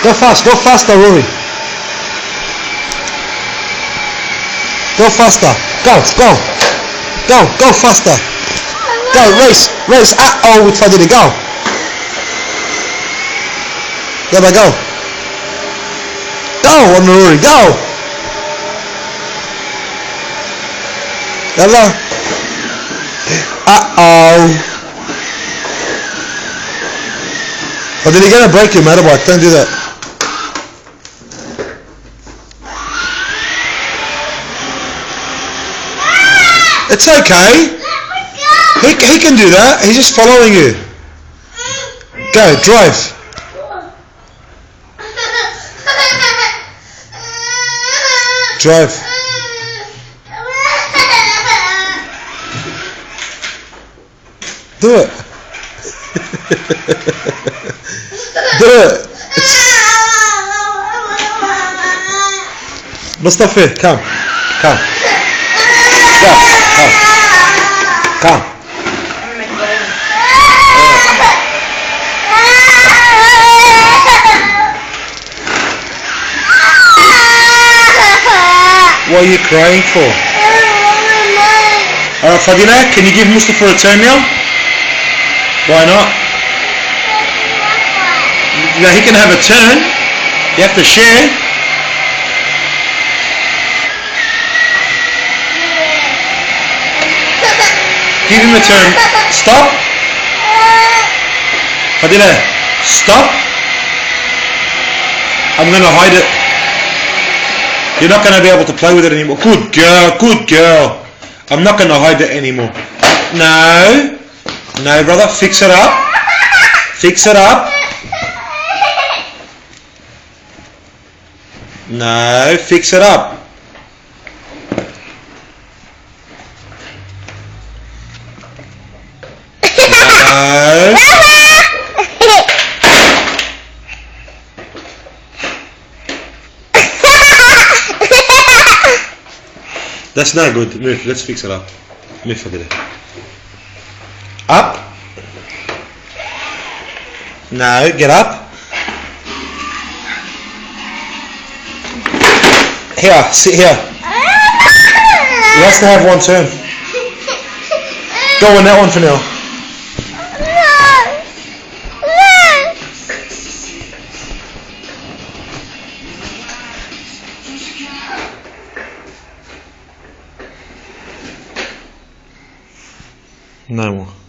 Go fast, go faster, Rory. Go faster. Go faster. Go, race. Oh, which way did it go? Yeah, but go. Go on, Rory, go. Yalla. Uh-oh. But then you're gonna break your motorbike, don't do that. It's okay. He can do that. He's just following you. Go, drive. Drive. Do it. Do it. Mustafa, come. Come. What are you crying for? Fadila, can you give Mustafa a turn now? Why not? Yeah, he can have a turn. You have to share. Give him a turn. Stop. Fadila, stop. I'm going to hide it. You're not going to be able to play with it anymore. Good girl. I'm not going to hide it anymore. No, brother. Fix it up. No, fix it up. No. That's not good. Move, let's fix it up. Move for it. Up. No, get up. Here, sit here. He has to have one turn. Go on that one for now. No more.